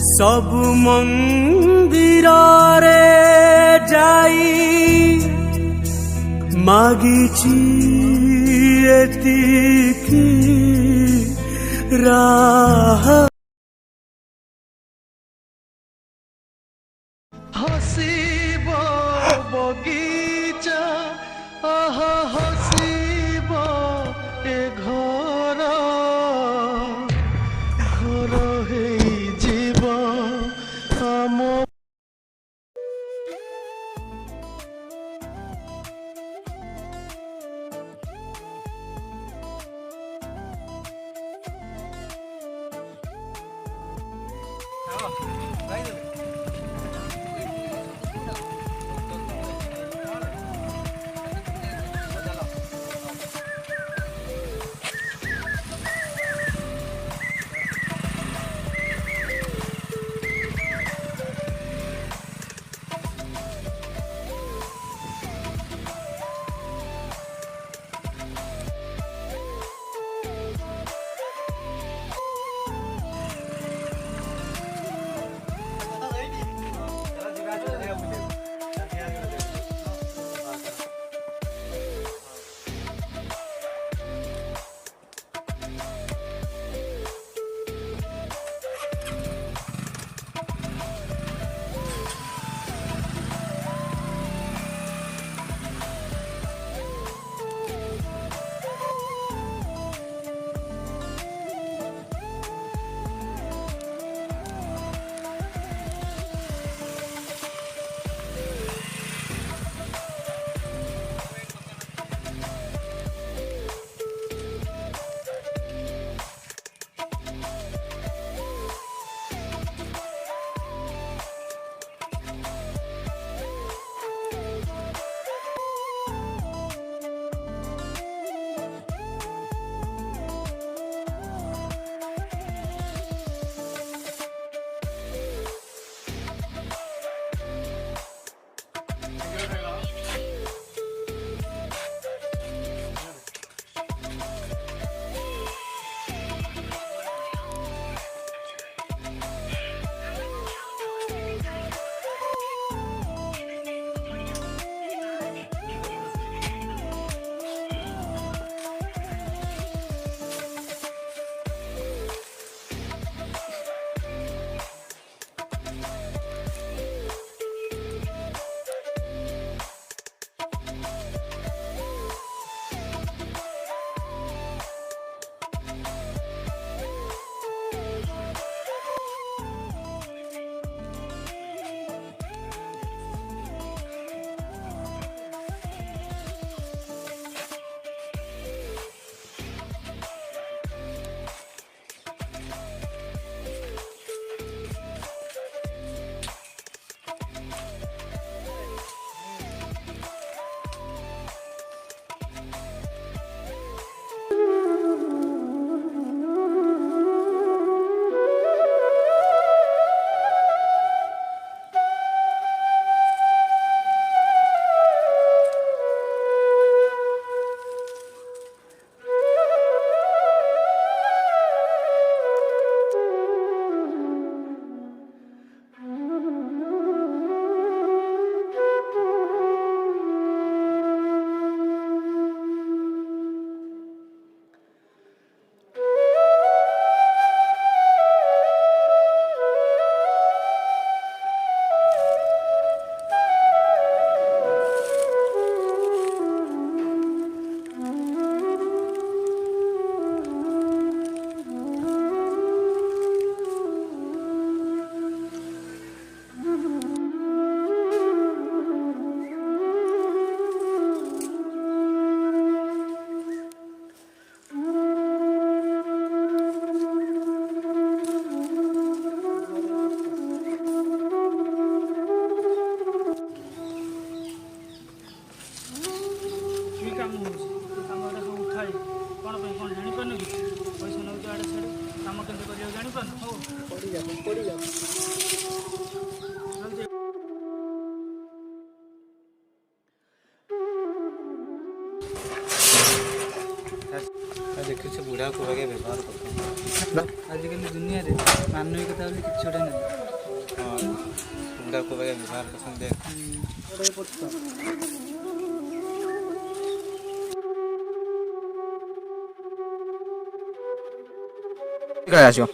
सबु मंदिर रे जाई मागिची एतिकी राह हसीब बगीचा आहा हसीब ए घर घर हेई जीव आम देखिए से बुढ़ा को लगे व्यवहार करते हैं आजिकल दुनिया रे मानविकता बोली किसी छोटे नहीं। हाँ बुढ़ा को लगे व्यवहार करते देख काय आसो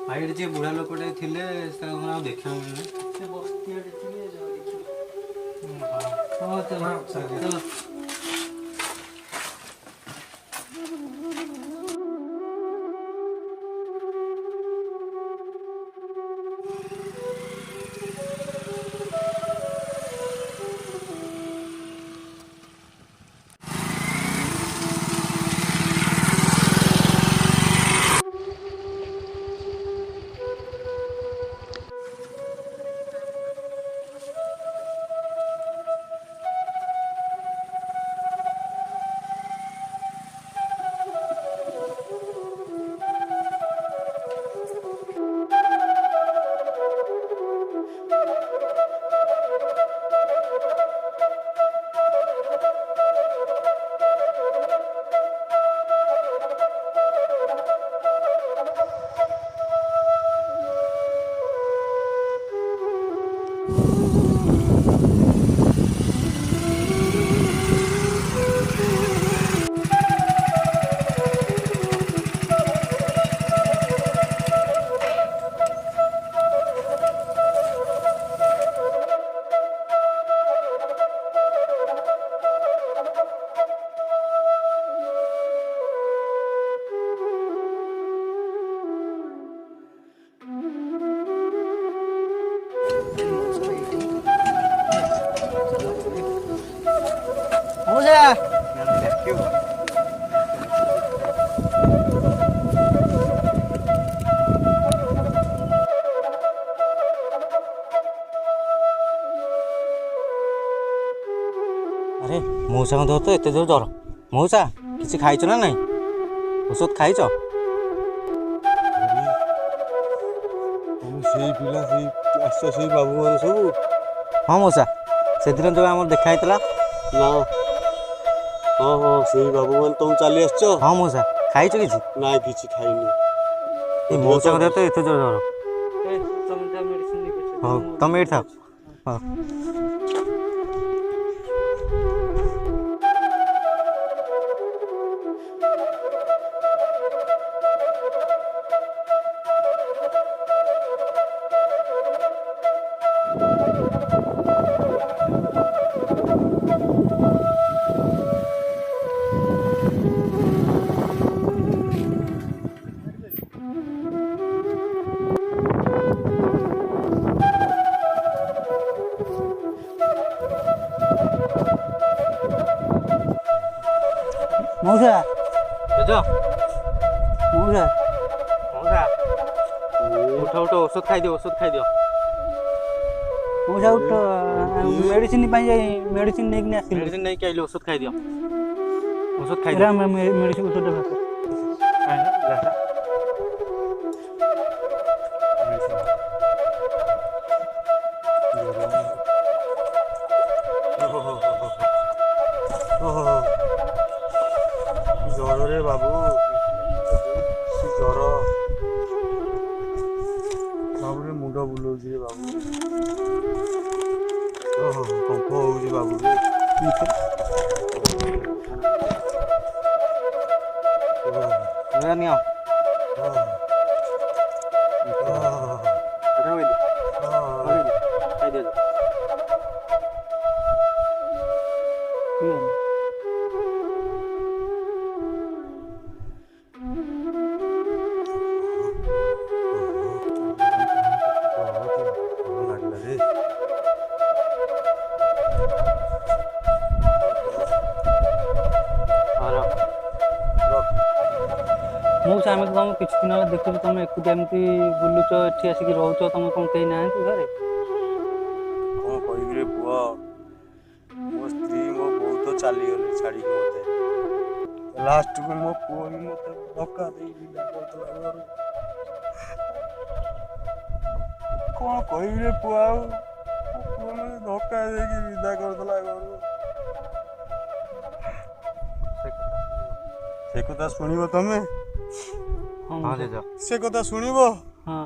भाई जे बुढ़ा लोकटे थिले देखा मिलने हाँ चलो चलो अरे मौसा को देह तो एत जोर जर मौसा किसी खाइच ना नहीं औषध खाइच सेई पिला सेई आस सेई बाबू मान सब हाँ मौसा से दिन जो आम देखा ना हाँ हाँ सेई बाबू मान तुम चली आस हाँ मौसा खाइच कि ना किसी खाइनी मौसा को देह तो एत जोर जर मेडिसिन हाँ तुम ये था हाँ मौसा जा मौसा मौसा उठ उठ औषध खाई दियो मौसा उठ मेडिसिन मेडिसिन नहीं आस मेडिसिन नहीं खाइले औषध खाई दियो मेडिसिन ଔଷଧ জ্বর রে বাবু জ্বর ବାବୁ ରେ ନିଅ ମୁଁ ଆମେ ତମ କିଛି ଦିନ ହେଲା ଦେଖୁଛୁ ତମେ ଏକୁଟିଆ ଏମିତି ବୁଲୁଛ ଏଠି ଆସିକି ରହୁଛ ତମ କଣ କେହି ନାହାନ୍ତି ଘରେ? କଣ କହିବି ରେ ପୁଅ ମୋ ସ୍ତ୍ରୀ ମୋ ବୋଉ ତ ଚାଲିଗଲେ ଛାଡ଼ିକି ମୋତେ ଲାଷ୍ଟକୁ ମୋ ପୁଅ ବି ମୋତେ ଧକ୍କା ଦେଇ ବିଦା କରିଦେଲା ଘରୁ କଣ କହିବି ରେ ପୁଅ ଆଉ ମୋ ପୁଅ ମୋତେ ଧକ୍କା ଦେଇକି ବିଦା କରିଦେଲା ଘରୁ ସେ କଥା ଶୁଣିବ ତମେ ହଁ ହଁ ଜେଜ ସେ କଥା ଶୁଣିବ ହଁ